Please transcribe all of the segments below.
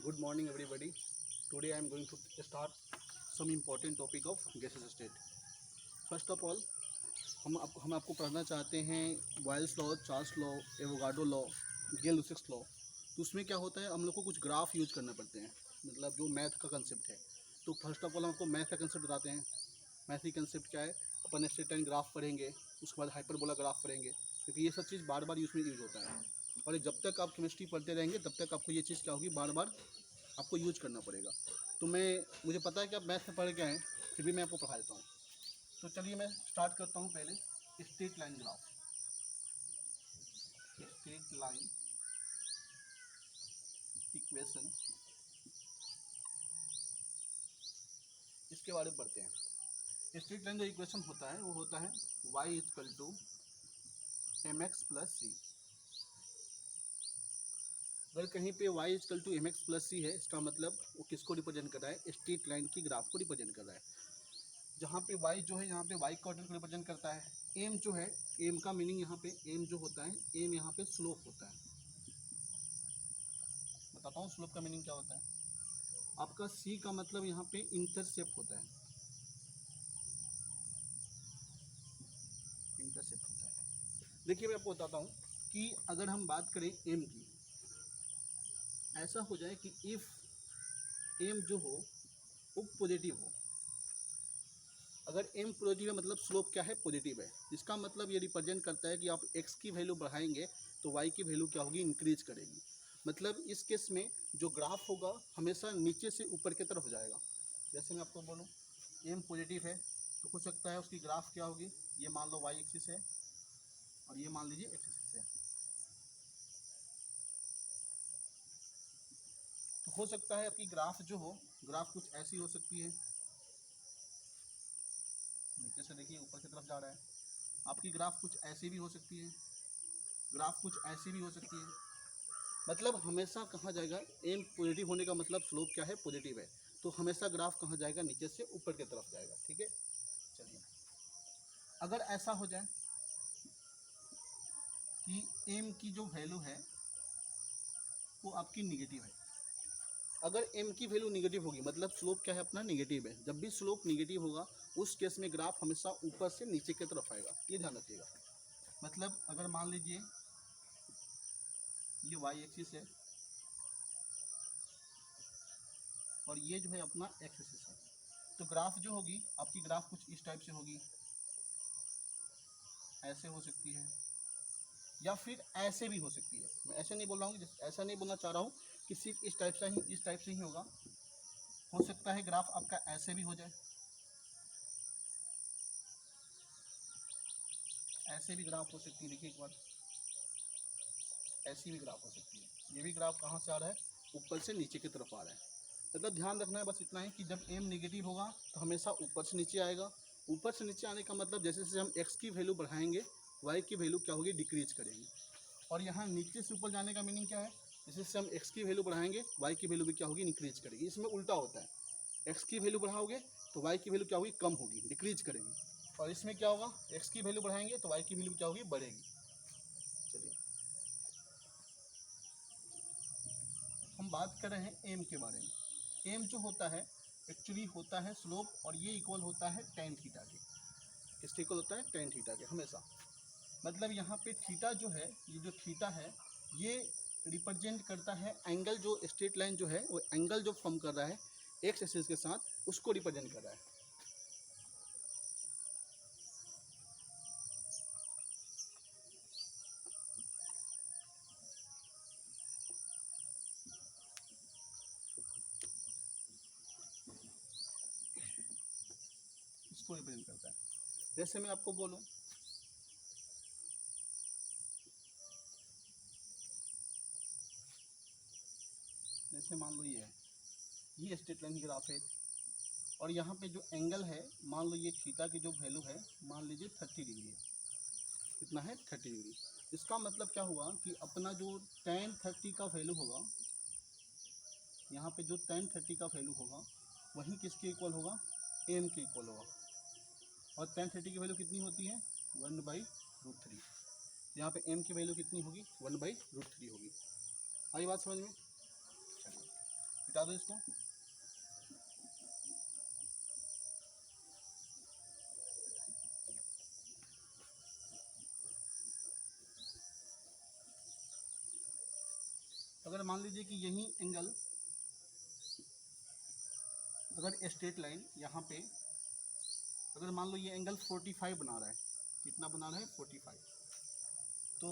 Good morning, everybody. Today I am going to start some important topic of gaseous state. First of all, हम आपको पढ़ना चाहते हैं Boyle's law, Charles law, Avogadro law, Gay Lussac's law. तो उसमें क्या होता है, हम लोग को कुछ ग्राफ यूज करना पड़ते हैं, मतलब जो मैथ का कंसेप्ट है। तो फर्स्ट ऑफ ऑल हम आपको मैथ का कंसेप्ट बताते हैं। मैथ की कंसेप्ट क्या है, अपन स्ट्रेट लाइन ग्राफ पढ़ेंगे, उसके बाद हाइपरबोला ग्राफ पढ़ेंगे, क्योंकि ये सब चीज़ बार बार यूज होता है। और जब तक आप केमिस्ट्री पढ़ते रहेंगे तब तक आपको ये चीज़ क्या होगी, बार बार आपको यूज करना पड़ेगा। तो मुझे पता है कि आप मैथ में पढ़ के आए, फिर भी मैं आपको पढ़ा देता हूँ। तो चलिए मैं स्टार्ट करता हूँ। पहले straight line graph, straight line equation, इसके बारे में पढ़ते हैं। स्ट्रेट लाइन जो इक्वेशन होता है वो होता है y equal to mx plus c. अगर कहीं पे y equal to mx plus c है, इसका मतलब वो किसको रिप्रेजेंट कर रहा है, स्ट्रेट लाइन की ग्राफ को रिप्रेजेंट कर रहा है। जहाँ पे y जो है, यहाँ पे y कोऑर्डिनेट को रिप्रेजेंट करता है। m जो है, m का मीनिंग यहाँ पे m जो होता है, m यहाँ पे स्लोप होता है। बताता हूँ स्लोप का मीनिंग क्या होता है। आपका c का मतलब यहाँ पे इंटरसेप्ट होता है, इंटरसेप्ट होता है। देखिए मैं आपको बताता हूँ कि अगर हम बात करें m की, ऐसा हो जाए कि इफ m जो हो वो पॉजिटिव हो। अगर m पॉजिटिव है मतलब स्लोप क्या है, पॉजिटिव है। इसका मतलब ये रिप्रेजेंट करता है कि आप x की वैल्यू बढ़ाएंगे तो y की वैल्यू क्या होगी, इंक्रीज करेगी। मतलब इस केस में जो ग्राफ होगा हमेशा नीचे से ऊपर की तरफ जाएगा। जैसे मैं आपको बोलूँ m पॉजिटिव है तो हो सकता है उसकी ग्राफ क्या होगी, ये मान लो y एक्सिस है और ये मान लीजिए x एक्सिस है। तो हो सकता है आपकी ग्राफ जो हो, ग्राफ कुछ ऐसी हो सकती है, नीचे से देखिए ऊपर की तरफ जा रहा है। आपकी ग्राफ कुछ ऐसी भी हो सकती है, ग्राफ कुछ ऐसी भी हो सकती है। मतलब हमेशा कहाँ जाएगा, एम पॉजिटिव होने का मतलब स्लोप क्या है, पॉजिटिव है। तो हमेशा ग्राफ कहाँ जाएगा, नीचे से ऊपर की तरफ जाएगा। ठीक है, चलिए अगर ऐसा हो जाए कि एम की जो वैल्यू है वो आपकी निगेटिव है। अगर m की वैल्यू निगेटिव होगी मतलब स्लोप क्या है अपना, निगेटिव है। जब भी स्लोप निगेटिव होगा उस केस में ग्राफ हमेशा ऊपर से नीचे की तरफ आएगा, ये ध्यान रखिएगा। मतलब अगर मान लीजिए ये y एक्सिस है और ये जो है अपना x एक्सिस है, तो ग्राफ जो होगी आपकी, ग्राफ कुछ इस टाइप से होगी, ऐसे हो सकती है या फिर ऐसे भी हो सकती है। मैं ऐसे नहीं बोल रहा हूँ, ऐसा नहीं बोलना चाह रहा हूँ कि सिर्फ इस टाइप से ही होगा। हो सकता है ग्राफ आपका ऐसे भी हो जाए, ऐसे भी ग्राफ हो सकती है। देखिए एक बार, ऐसी भी ग्राफ हो सकती है। ये भी ग्राफ कहाँ से आ रहा है, ऊपर से नीचे की तरफ आ रहा है। मतलब ध्यान रखना है बस इतना है कि जब m नेगेटिव होगा तो हमेशा ऊपर से नीचे आएगा। ऊपर से नीचे आने का मतलब जैसे जैसे हम x की वैल्यू बढ़ाएंगे y की वैल्यू क्या होगी, डिक्रीज करेगी। और यहाँ नीचे से ऊपर जाने का मीनिंग क्या है, जैसे जैसे हम x की वैल्यू बढ़ाएंगे y की वैल्यू भी क्या होगी, इंक्रीज करेगी। इसमें उल्टा होता है, x की वैल्यू बढ़ाओगे तो y की वैल्यू क्या होगी, कम होगी, डिक्रीज करेगी। और इसमें क्या होगा, x की वैल्यू बढ़ाएंगे तो y की वैल्यू क्या होगी, बढ़ेगी। चलिए हम बात कर रहे हैं एम के बारे में। एम जो होता है एक्चुअली होता है स्लोप, और ये इक्वल होता है टेन थीटा के। किसके इक्वल होता है, टेन थीटा के हमेशा। मतलब यहाँ पे थीटा जो है, ये जो थीटा है ये रिप्रेजेंट करता है एंगल, जो स्ट्रेट लाइन जो है वो एंगल जो फॉर्म कर रहा है एक्स एक्सिस के साथ, उसको रिप्रेजेंट कर रहा है। इसको रिप्रेजेंट करता है। जैसे मैं आपको बोलूँ, जैसे मान लो ये है, ये स्ट्रेट लाइन की ग्राफ है और यहाँ पे जो एंगल है, मान लो ये थीटा की जो वैल्यू है मान लीजिए 30 डिग्री है। कितना है, 30 डिग्री। इसका मतलब क्या हुआ कि अपना जो tan 30 का वैल्यू होगा, यहाँ पे जो tan 30 का वैल्यू होगा वही किसके इक्वल होगा, m के इक्वल होगा। और tan 30 की वैल्यू कितनी होती है, 1/√3। यहाँ पे m की वैल्यू कितनी होगी, 1/√3 होगी। आई बात समझ में। चलिए मिटा दो इसको। अगर मान लीजिए कि यही एंगल, अगर स्ट्रेट लाइन यहाँ पे, अगर मान लो ये एंगल 45 बना रहा है, कितना बना रहा है 45, तो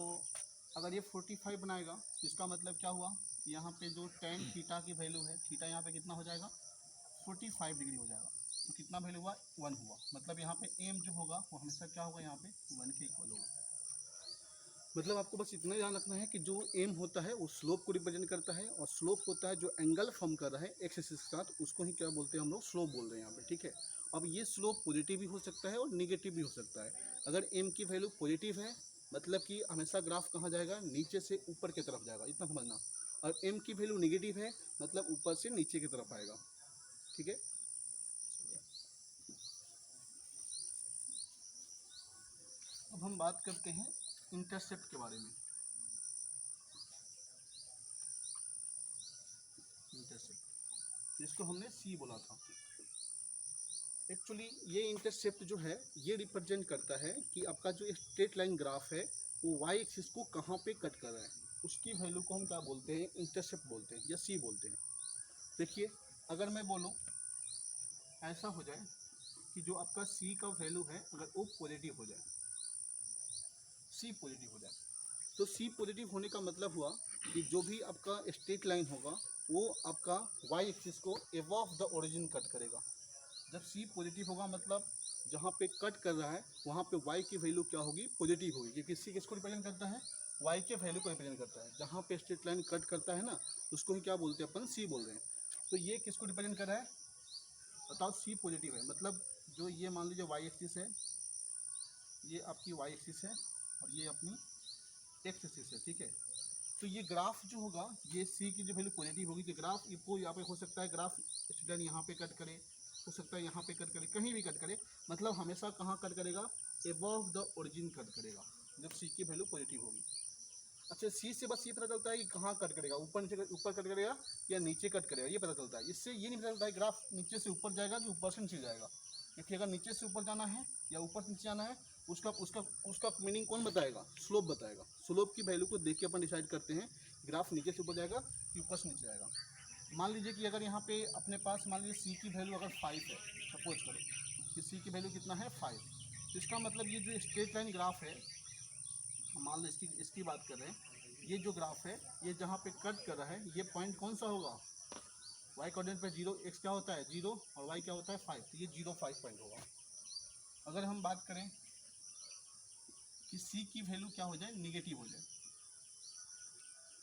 अगर ये 45 बनाएगा तो इसका मतलब क्या हुआ, यहाँ पे जो tan थीटा की वैल्यू है, थीटा यहाँ पे कितना हो जाएगा 45 डिग्री हो जाएगा। तो कितना वैल्यू हुआ 1 हुआ, मतलब यहाँ पे एम जो होगा वो हमेशा क्या होगा, यहाँ पे 1 के इक्वल होगा। मतलब आपको बस इतना ध्यान रखना है कि जो एम होता है वो स्लोप को रिप्रेजेंट करता है, और स्लोप होता है जो एंगल फॉर्म कर रहा है एक्स एक्सिस के साथ, उसको ही क्या बोलते हैं हम लोग, स्लोप बोल रहे हैं यहाँ पे, ठीक है। अब ये स्लोप पॉजिटिव भी हो सकता है और निगेटिव भी हो सकता है। अगर एम की वैल्यू पॉजिटिव है मतलब कि हमेशा ग्राफ कहाँ जाएगा, नीचे से ऊपर की तरफ जाएगा, इतना समझना। और एम की वैल्यू निगेटिव है मतलब ऊपर से नीचे की तरफ आएगा, ठीक है। अब हम बात करते हैं इंटरसेप्ट के बारे में। इंटरसेप्ट जिसको हमने सी बोला था, एक्चुअली ये इंटरसेप्ट जो है ये रिप्रेजेंट करता है कि आपका जो स्ट्रेट लाइन ग्राफ है वो वाई एक्सिस को कहाँ पे कट कर रहा है, उसकी वैल्यू को हम क्या बोलते हैं, इंटरसेप्ट बोलते हैं या सी बोलते हैं। देखिए अगर मैं बोलूँ ऐसा हो जाए कि जो आपका सी का वैल्यू है अगर वो पॉजिटिव हो जाए, सी पॉजिटिव हो जाए, तो सी पॉजिटिव होने का मतलब हुआ कि जो भी आपका स्ट्रेट लाइन होगा वो आपका वाई एक्सिस को अबव द ओरिजिन कट करेगा। जब सी पॉजिटिव होगा मतलब जहाँ पे कट कर रहा है वहाँ पे वाई की वैल्यू क्या होगी, पॉजिटिव होगी, क्योंकि सी किसको रिप्रेजेंट करता है, वाई के वैल्यू को रिप्रेजेंट करता है। जहाँ पे स्ट्रेट लाइन कट करता है ना उसको ही क्या बोलते हैं अपन, सी बोल रहे हैं। तो ये किसको रिप्रेजेंट कर रहा है, बताओ, सी पॉजिटिव है, मतलब जो ये मान लीजिए वाई एक्सिस है, ये आपकी वाई एक्सिस है और ये अपनी एक्स एक्सिस है, ठीक है। तो ये ग्राफ जो होगा, ये सी की जो वैल्यू पॉजिटिव होगी तो ग्राफ को यहाँ पे हो सकता है ग्राफ स्टूडेंट यहाँ पे कट करे, हो सकता है यहाँ पे कट करे, कहीं भी कट करे, मतलब हमेशा कहाँ कट करेगा, अबव द ओरिजिन कट करेगा जब सी की वैल्यू पॉजिटिव होगी। अच्छा सी से बस ये पता चलता है कि कहाँ कट करेगा, ऊपर से ऊपर कट करेगा या नीचे कट करेगा, ये पता चलता है। इससे ये नहीं पता चलता है ग्राफ नीचे से ऊपर जाएगा कि ऊपर से नीचे जाएगा, क्योंकि अगर नीचे से ऊपर जाना है या ऊपर से नीचे जाना है उसका उसका उसका मीनिंग कौन बताएगा, स्लोप बताएगा। स्लोप की वैल्यू को देख के अपन डिसाइड करते हैं ग्राफ नीचे से ऊपर जाएगा कि ऊपर से नीचे जाएगा। मान लीजिए कि अगर यहाँ पे अपने पास मान लीजिए सी की वैल्यू अगर 5 है, सपोज करो कि सी की वैल्यू कितना है 5, तो इसका मतलब ये जो स्ट्रेट लाइन ग्राफ है, मान लो इसकी बात कर रहे हैं, ये जो ग्राफ है ये जहाँ पे कट कर रहा है ये पॉइंट कौन सा होगा, वाई कोऑर्डिनेट पे 0, एक्स क्या होता है 0 और वाई क्या होता है 5, तो ये 0,5 पॉइंट होगा। अगर हम बात करें कि सी की वैल्यू क्या हो जाए, निगेटिव हो जाए,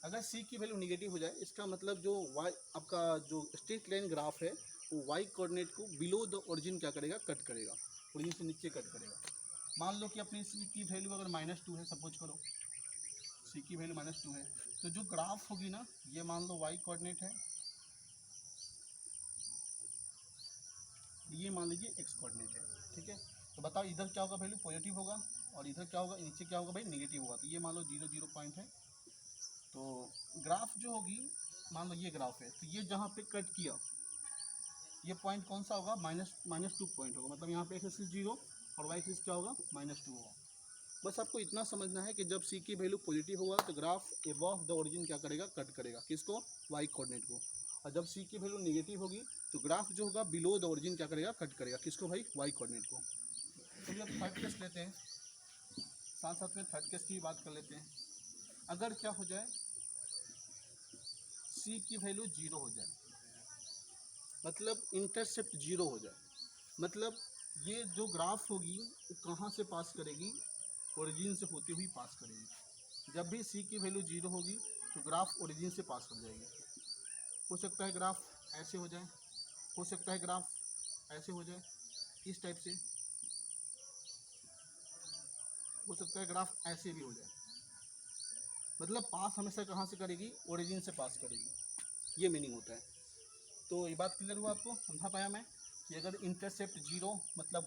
अगर सी की वैल्यू निगेटिव हो जाए इसका मतलब जो वाई आपका जो स्ट्रेट लाइन ग्राफ है वो वाई कोऑर्डिनेट को बिलो द ओरिजिन क्या करेगा, कट करेगा, ओरिजिन से नीचे कट करेगा। मान लो कि अपनी सी की वैल्यू अगर -2 है, सपोज करो सी की वैल्यू -2 है, तो जो ग्राफ होगी ना ये मान लो वाई कोऑर्डिनेट है, ये मान लीजिए एक्स कोऑर्डिनेट है, ठीक है। तो बताओ इधर क्या होगा, वैल्यू पॉजिटिव होगा और इधर क्या होगा, नीचे क्या होगा भाई, नेगेटिव होगा। तो ये मान लो 0 पॉइंट है, तो ग्राफ जो होगी मान लो ये ग्राफ है, तो ये जहाँ पे कट किया ये पॉइंट कौन सा होगा, -2 पॉइंट होगा, मतलब यहाँ पे एक्स एक्सिस 0 और वाई एक्सिस क्या होगा, -2 होगा। बस आपको इतना समझना है कि जब सी की वैल्यू पॉजिटिव होगा तो ग्राफ अबव द ओरिजिन क्या करेगा, कट करेगा, किसको, वाई कोऑर्डिनेट को। और जब सी की वैल्यू नेगेटिव होगी तो ग्राफ जो होगा बिलो द ओरिजिन क्या करेगा, कट करेगा, किसको भाई, वाई कोऑर्डिनेट को। चलिए अब थर्ड केस लेते हैं, साथ साथ में थर्ड केस की भी बात कर लेते हैं। अगर क्या हो जाए, सी की वैल्यू 0 हो जाए, मतलब इंटरसेप्ट 0 हो जाए, मतलब ये जो ग्राफ होगी वो कहाँ से पास करेगी, ओरिजिन से होती हुई पास करेगी। जब भी सी की वैल्यू 0 होगी तो ग्राफ ओरिजिन से पास कर जाएगी। हो सकता है ग्राफ ऐसे हो जाए, हो सकता है ग्राफ ऐसे हो जाए, इस टाइप से, हो सकता है ग्राफ ऐसे भी हो जाए, मतलब पास हमेशा कहाँ से करेगी, ओरिजिन से पास करेगी, ये मीनिंग होता है। तो ये बात क्लियर हुआ, आपको समझा पाया मैं कि अगर इंटरसेप्ट 0 मतलब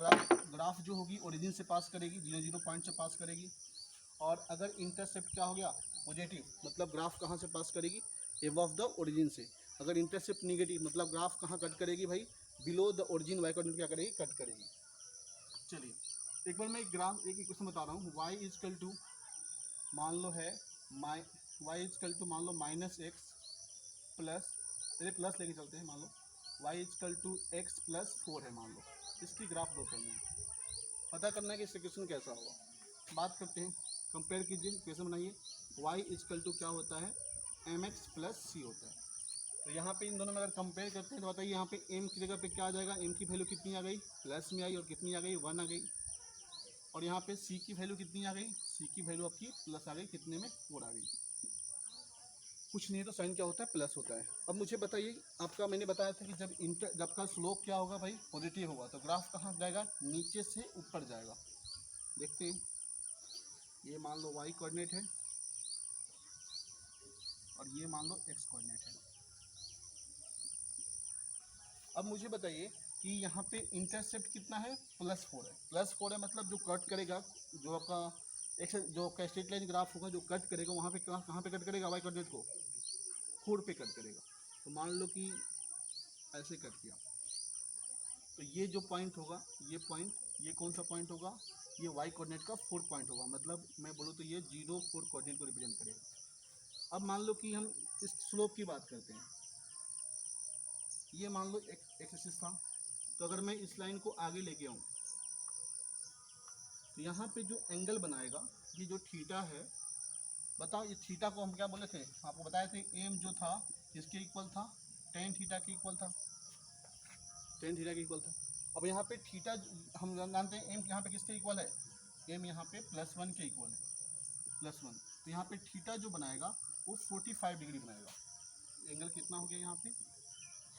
ग्राफ जो होगी ओरिजिन से पास करेगी, 0 पॉइंट से पास करेगी, और अगर इंटरसेप्ट क्या हो गया, पॉजिटिव, मतलब ग्राफ कहाँ से पास करेगी, अबव द ओरिजिन से। अगर इंटरसेप्ट निगेटिव मतलब ग्राफ कहाँ कट करेगी भाई, below the origin Y coordinate क्या करेगी, कट करेगी। चलिए एक बार मैं एक इक्वेशन बता रहा हूँ। y इजकल टू मान लो है y इजकल टू मान लो माइनस एक्स प्लस, चलिए प्लस लेके चलते हैं, मान लो y equal to X plus 4 है मान लो, इसकी ग्राफ दो करनी है, पता करना है कि इस इक्वेशन कैसा होगा। बात करते हैं, कंपेयर कीजिए, इक्वेशन बनाइए। y इजकल टू क्या होता है, mx प्लस c होता है। तो यहाँ पे इन दोनों में अगर कंपेयर करते हैं तो बताइए यहाँ पे m की जगह पे क्या आ जाएगा, m की वैल्यू कितनी आ गई, प्लस में आई, और कितनी आ गई, 1 आ गई। और यहाँ पे c की वैल्यू कितनी आ गई, c की वैल्यू आपकी प्लस आ गई, कितने में, 4 आ गई। कुछ नहीं है तो साइन क्या होता है, प्लस होता है। अब मुझे बताइए, आपका मैंने बताया था कि जब का स्लोप क्या होगा भाई, पॉजिटिव होगा, तो ग्राफ कहाँ जाएगा, नीचे से ऊपर जाएगा। देखते हैं, ये मान लो y कोऑर्डिनेट है और ये मान लो x कोऑर्डिनेट है। अब मुझे बताइए कि यहाँ पे इंटरसेप्ट कितना है, +4 है। +4 है मतलब जो कट करेगा, जो आपका जो आपका स्ट्रेट लाइन ग्राफ होगा जो कट करेगा, वहाँ पे कहाँ पे कट करेगा, वाई कोऑर्डिनेट को 4 पे कट करेगा। तो मान लो कि ऐसे कट किया, तो ये जो पॉइंट होगा, ये पॉइंट, ये कौन सा पॉइंट होगा, ये वाई कोऑर्डिनेट का 4 पॉइंट होगा। मतलब मैं बोलूँ तो ये 0 4 कोऑर्डिनेट को रिप्रेजेंट करेगा। अब मान लो कि हम इस स्लोप की बात करते हैं, ये मान लो एक एक्सिस था, तो अगर मैं इस लाइन को आगे लेके आऊँ तो यहाँ पे जो एंगल बनाएगा, ये जो थीटा है, बताओ ये थीटा को हम क्या बोले थे, आपको बताए थे एम जो था इसके इक्वल था टेन थीटा के इक्वल था, टेन थीटा के इक्वल था। अब यहाँ पे थीटा हम जानते हैं एम यहाँ पे किसके इक्वल है, एम यहाँ पे +1 के इक्वल है, +1। तो यहाँ पे थीटा जो बनाएगा वो 45 डिग्री बनाएगा। एंगल कितना हो गया यहाँ पे,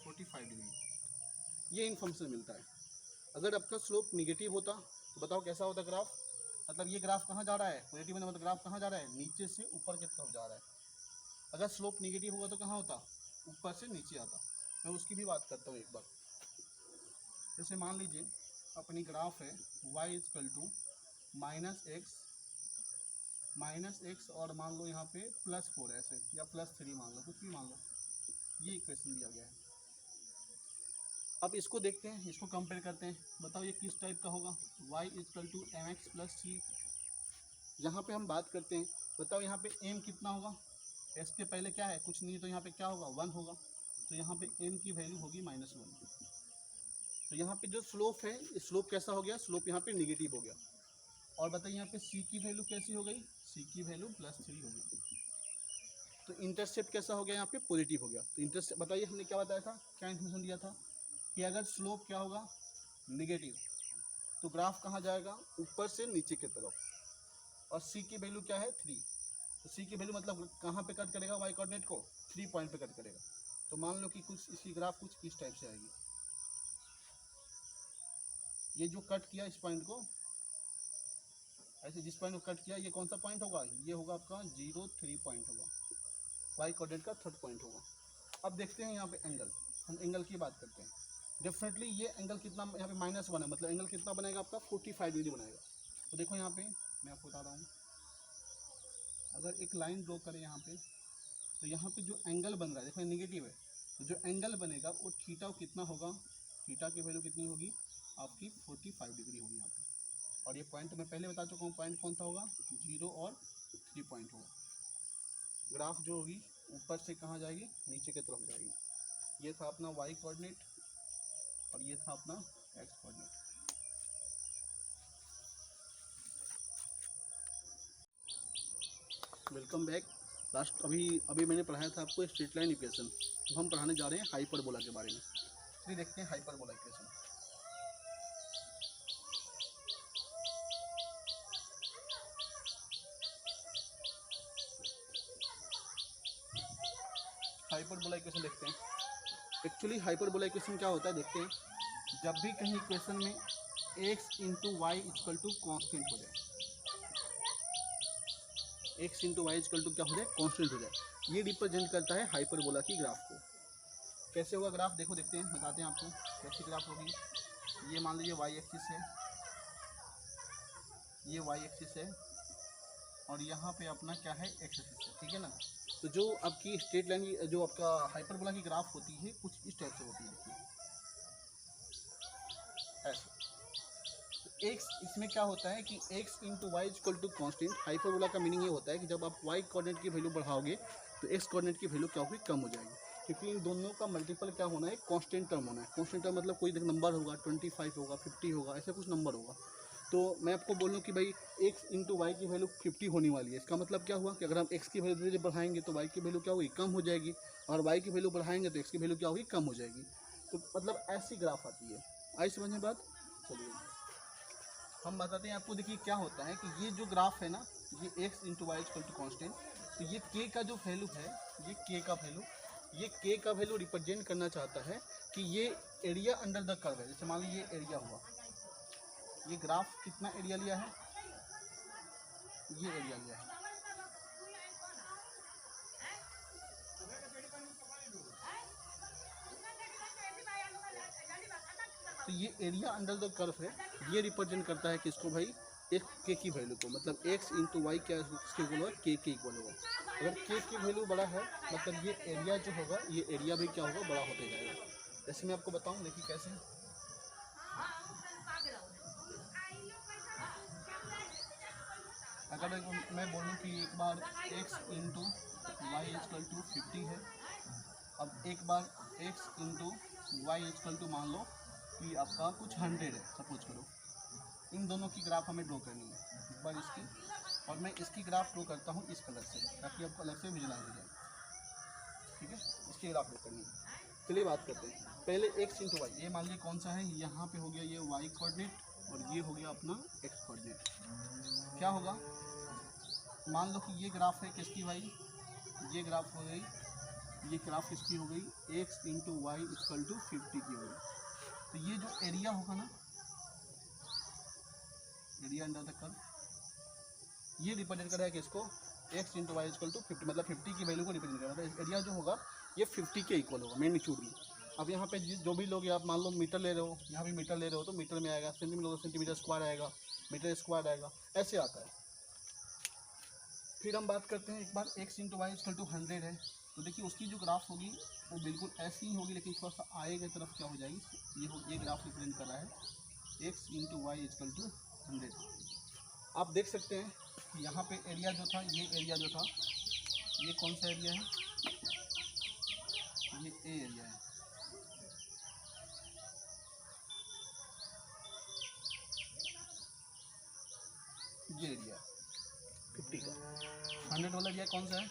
45 डिग्री। ये इन्फॉर्मेशन मिलता है। अगर आपका स्लोप निगेटिव होता तो बताओ कैसा होता ग्राफ, मतलब ये ग्राफ कहाँ जा रहा है, पॉजिटिव मतलब ग्राफ कहाँ जा रहा है, नीचे से ऊपर की तरफ जा रहा है। अगर स्लोप निगेटिव होगा तो कहाँ होता, ऊपर से नीचे आता। मैं उसकी भी बात करता हूँ एक बार। जैसे मान लीजिए अपनी ग्राफ है y इजकल टू -x और मान लो यहाँ पे +4 ऐसे, या +3 मान लो, कुछ भी मान लो, ये इक्वेशन दिया गया है। अब इसको देखते हैं, इसको कंपेयर करते हैं, बताओ ये किस टाइप का होगा, y equal to mx plus c। यहाँ पे हम बात करते हैं, बताओ यहाँ पे m कितना होगा, x के पहले क्या है, कुछ नहीं, तो यहाँ पे क्या होगा, 1 होगा। तो यहाँ पे m की वैल्यू होगी -1। तो यहाँ पे जो स्लोप है, स्लोप कैसा हो गया, स्लोप यहाँ पे निगेटिव हो गया। और बताइए यहाँ पे c की वैल्यू कैसी हो गई, c की वैल्यू +3 हो गई। तो इंटरसेप्ट कैसा हो गया, यहाँ पे पॉजिटिव हो गया। तो इंटरसेप्ट बताइए हमने क्या बताया था, क्या इन्फॉर्मेशन दिया था कि अगर स्लोप क्या होगा, निगेटिव, तो ग्राफ कहाँ जाएगा, ऊपर से नीचे की तरफ। और c की वैल्यू क्या है, 3। तो c की वैल्यू मतलब कहाँ पे कट करेगा, वाई कोऑर्डिनेट को 3 पॉइंट पे कट करेगा। तो मान लो कि कुछ इसकी ग्राफ कुछ इस टाइप से आएगी। ये जो कट किया इस पॉइंट को, ऐसे जिस पॉइंट को कट किया, ये कौन सा पॉइंट होगा, ये होगा आपका 0 3 पॉइंट होगा, वाई कोऑर्डिनेट का 3rd पॉइंट होगा। अब देखते हैं यहाँ पे एंगल, हम एंगल की बात करते हैं। डेफिनेटली ये एंगल कितना, यहाँ पे -1 है, मतलब एंगल कितना बनेगा आपका, 45 डिग्री बनेगा। तो देखो यहाँ पे मैं आपको बता रहा हूँ, अगर एक लाइन ड्रॉ करें यहाँ पे, तो यहाँ पे जो एंगल बन रहा है, देखो निगेटिव है, तो जो एंगल बनेगा वो थीटा कितना होगा, थीटा की वैल्यू कितनी होगी आपकी, 45 डिग्री होगी यहाँ पे। और ये पॉइंट मैं पहले बता चुका हूँ, पॉइंट कौन सा होगा, 0 और 3 पॉइंट होगा। ग्राफ जो होगी ऊपर से कहाँ जाएगी, नीचे की तरफ जाएगी। ये था अपना वाई कोऑर्डिनेट और ये था अपना x coordinate. Welcome back. Last अभी मैंने पढ़ाया था आपको स्ट्रेट लाइन इक्वेशन, तो हम पढ़ाने जा रहे हैं हाइपरबोला के बारे में। चलिए देखते हैं हाइपरबोला इक्वेशन। हाइपरबोला इक्वेशन देखते हैं। एक्चुअली हाइपरबोला इक्वेशन क्या होता है देखते हैं। जब भी कहीं इक्वेशन में x into Y equal to constant हो जाए, x into Y equal to क्या हो जाए, कॉन्स्टेंट हो जाए, ये रिप्रेजेंट करता है हाइपरबोला की ग्राफ को। कैसे होगा ग्राफ, देखो देखते हैं, बताते हैं आपको कैसी ग्राफ होगी। ये मान लीजिए वाई एक्सिस है, ये वाई एक्सिस है, और यहाँ पे अपना क्या है एक्स एक्सिस है, ठीक है ना। तो जो आपकी स्ट्रेट लाइन की जो आपका हाइपरबोला की ग्राफ होती है कुछ इस टाइप से होती है, देखिए ऐसे। एक्स इसमें क्या होता है कि X into Y equal to constant. Hyperbola का मीनिंग ये होता है कि जब आप वाई कोऑर्डिनेट की वैल्यू बढ़ाओगे तो एक्स कोऑर्डिनेट की वैल्यू क्या होगी, कम हो जाएगी, क्योंकि इन दोनों का मल्टीपल क्या होना है, कांस्टेंट टर्म होना है। कांस्टेंट टर्म मतलब कोई नंबर होगा, 25 होगा, 50 होगा, ऐसा कुछ नंबर होगा। तो मैं आपको बोलूँ कि भाई एक्स इंटू वाई की वैल्यू 50 होने वाली है। इसका मतलब क्या हुआ कि अगर हम एक्स की वैल्यू धीरे बढ़ाएंगे तो वाई की वैल्यू क्या होगी, कम हो जाएगी, और वाई की वैल्यू बढ़ाएंगे तो एक्स की वैल्यू क्या होगी, कम हो जाएगी। तो मतलब ऐसी ग्राफ आती है। आई समझ में बात। चलिए हम बताते हैं आपको। देखिए क्या होता है कि ये जो ग्राफ है ना, ये X into Y equal to constant, तो ये के का जो वैल्यू है, ये के का वैल्यू, ये के का वैल्यू रिप्रेजेंट करना चाहता है कि ये एरिया अंडर द कर्व है। जैसे मान लीजिए ये एरिया हुआ, ये ग्राफ कितना एरिया लिया है, ये एरिया लिया है। तो ये एरिया अंडर द कर्व है, ये रिप्रेजेंट करता है किसको भाई, एक के की वैल्यू को। मतलब एक्स इंटू वाई क्या इसके इक्वल होगा, के इक्वल होगा। अगर के की वैल्यू बड़ा है मतलब ये एरिया जो होगा, ये एरिया भी क्या होगा, बड़ा होते जाएगा। जैसे मैं आपको बताऊं, देखिए कैसे। अगर मैं बोलूँ कि एक बार x into Y equal to 50 है, अब एक बार x into Y equal to मान लो कि आपका कुछ 100 है, सपोज करो। इन दोनों की ग्राफ हमें ड्रॉ करनी है। एक बार इसकी, और मैं इसकी ग्राफ ड्रॉ करता हूँ इस कलर से, ताकि आपको अलग से विजुलाइज हो जाए, ठीक है। इसकी ग्राफ ड्रॉ करनी है। चलिए बात करते हैं। पहले एक्स इंटू वाई, ये मान लीजिए कौन सा है, यहाँ पे हो गया ये वाई कोऑर्डिनेट और ये हो गया अपना एक्स कोऑर्डिनेट। क्या होगा, मान लो कि ये ग्राफ है किसकी भाई, ये ग्राफ हो गई, ये ग्राफ किसकी हो गई, X into Y equal to 50 की हो गई। तो ये जो एरिया होगा ना, एरिया अंडर द कर्व, ये रिप्रेजेंट कर रहा है किसको, X into Y equal to 50, मतलब 50 की वैल्यू को रिप्रेजेंट कर रहा है। एरिया जो होगा ये 50 के इक्वल होगा मैग्नीट्यूड में। अब यहाँ पे जो भी लोग, आप मान लो मीटर ले रहे हो, यहाँ भी मीटर ले रहे हो तो मीटर में आएगा, सेंटीमीटर सेंटीमीटर स्क्वायर आएगा, मीटर स्क्वायर आएगा, ऐसे आता है। फिर हम बात करते हैं एक बार x into Y equal to 100 है, तो देखिए उसकी जो ग्राफ होगी वो बिल्कुल ऐसी ही होगी, लेकिन थोड़ा सा आगे की तरफ क्या हो जाएगी, ये ग्राफ रिप्रेजेंट कर रहा है X into Y equal to 100। आप देख सकते हैं कि यहाँ पे एरिया जो था, ये एरिया जो था, ये कौन सा एरिया है, ये ए एरिया है। ये एरिया 50 का, 100 वाला एरिया कौन सा है,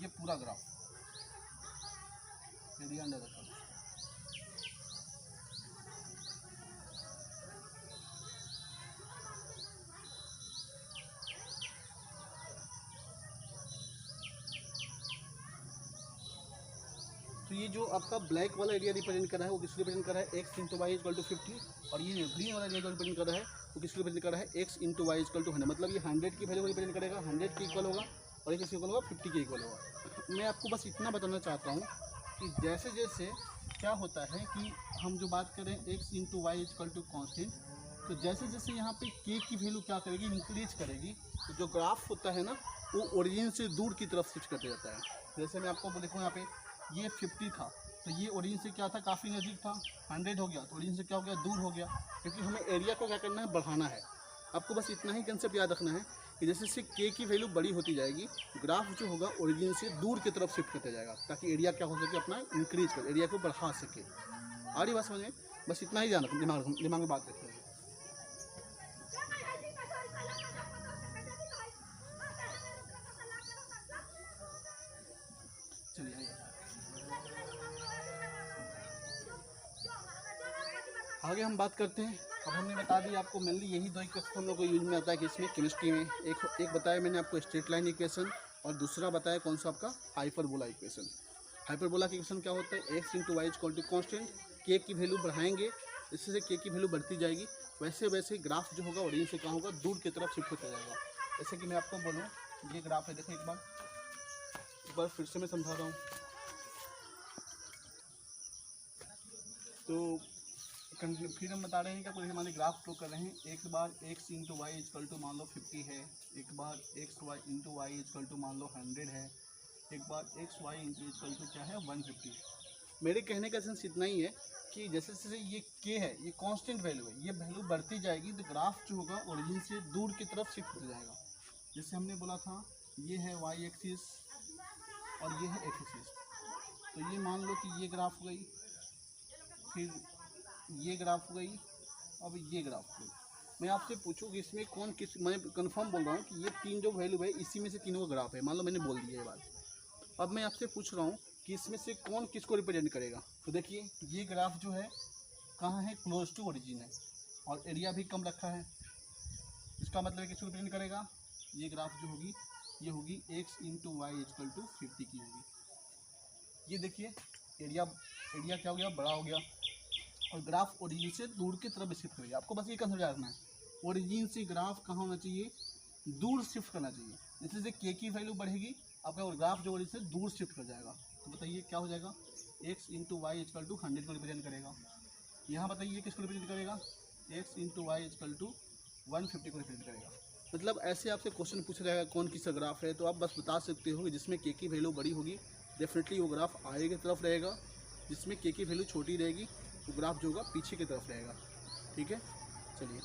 ये पूरा graph area under the curve. तो ये जो आपका ब्लैक वाला एरिया रिप्रेजेंट कर रहा है वो किसको रिप्रेजेंट कर रहा है, X into Y equal to 50, और ये ग्रीन वाला एरिया जो रिप्रेजेंट कर रहा है वो किसको रिप्रेजेंट कर रहा है, X into Y equal to 100। मतलब ये 100 की वैल्यू को रिप्रेजेंट करेगा, 100 के इक्वल होगा, और ये किसके इक्वल होगा, 50 के इक्वल होगा। मैं आपको बस इतना बताना चाहता हूँ कि जैसे जैसे क्या होता है कि हम जो बात करें X into Y equal to constant, तो जैसे जैसे यहाँ पे के की वैल्यू क्या करेगी, इंक्रीज करेगी, तो जो ग्राफ होता है ना वो ओरिजिन से दूर की तरफ स्विच करते जाता है। जैसे मैं आपको देखो यहाँ पे ये 50 था, तो ये ओरिजिन से क्या था, काफ़ी नज़दीक था, 100 हो गया तो ओरिजिन से क्या हो गया, दूर हो गया, क्योंकि हमें एरिया को क्या करना है, बढ़ाना है। आपको बस इतना ही कंसेप्ट याद रखना है कि जैसे जैसे के की वैल्यू बड़ी होती जाएगी, ग्राफ जो होगा ओरिजिन से दूर की तरफ शिफ्ट करते जाएगा, ताकि एरिया क्या हो सके, अपना इंक्रीज कर, एरिया को बढ़ा सके। आ रही बात समझ में, बस इतना ही ध्यान रखना, दिमाग में बात रखिए। चलिए आगे हम बात करते हैं। अब हमने बता दी आपको मेनली यही दो इक्वेशन हम लोग को यूज में आता है कि इसमें केमिस्ट्री में एक बताया मैंने आपको स्ट्रेट लाइन इक्वेशन, और दूसरा बताया कौन सा आपका हाइपरबोला इक्वेशन। हाइपरबोला की इक्वेशन क्या होता है, X into Y equal to constant, के की वैल्यू बढ़ाएंगे, इससे के की वैल्यू बढ़ती जाएगी, वैसे वैसे ग्राफ जो होगा ओरिजिन से क्या होगा, दूर की तरफ शिफ्ट होता जाएगा। जैसे कि मैं आपको बोलूँ, ये ग्राफ है, देखो एक बार फिर से मैं समझा रहा हूँ। तो फिर हम बता रहे हैं कि आपको हमारे ग्राफ ड्रॉ कर रहे हैं। एक बार x into Y equal to मान लो 50 है, एक बार x y into Y equal to मान लो 100 है, एक बार x y into equal to क्या है 150। मेरे कहने का सेंस इतना ही है कि जैसे जैसे ये के है ये कांस्टेंट वैल्यू है, ये वैल्यू बढ़ती जाएगी तो ग्राफ जो होगा ओरिजिन से दूर की तरफ शिफ्ट हो जाएगा। जैसे हमने बोला था ये है वाई एक्सिस और ये है एक्स एक्सिस, तो ये मान लो कि ये ग्राफ हो गई, फिर ये ग्राफ हो गई, अब ये ग्राफ हो गई। मैं आपसे पूछूँ कि इसमें कौन किस, मैं कंफर्म बोल रहा हूँ कि ये तीन जो वैल्यू है इसी में से तीनों का ग्राफ है, मान लो मैंने बोल दिया ये बात। अब मैं आपसे पूछ रहा हूँ कि इसमें से कौन किसको रिप्रेजेंट करेगा। तो देखिए ये ग्राफ जो है कहाँ है, क्लोज टू ओरिजिन है और एरिया भी कम रखा है, इसका मतलब किसको रिप्रेजेंट करेगा। ये ग्राफ जो होगी ये होगी X into Y equal to 50 की होगी। ये देखिए एरिया क्या हो गया, बड़ा हो गया और ग्राफ ओरिजिन से दूर की तरफ शिफ्ट करेगा। आपको बस ये कंसेप्ट रखना है, ओरिजिन से ग्राफ कहाँ होना चाहिए, दूर शिफ्ट करना चाहिए। जैसे जैसे के की वैल्यू बढ़ेगी आपका ग्राफ जो ओरिजिन से दूर शिफ्ट कर जाएगा। तो बताइए क्या हो जाएगा, X into Y equal to 100 को रिप्रेजेंट करेगा। यहाँ बताइए किसको रिप्रेजेंट करेगा, X into Y equal to 150 को रिप्रेजेंट करेगा। मतलब ऐसे आपसे क्वेश्चन पूछ रहेगा कौन किसका ग्राफ है, तो आप बस बता सकते हो कि जिसमें के की वैल्यू बड़ी होगी डेफिनेटली वो ग्राफ आगे की तरफ रहेगा, जिसमें के की वैल्यू छोटी रहेगी वो ग्राफ जो होगा पीछे की तरफ रहेगा। ठीक है, चलिए।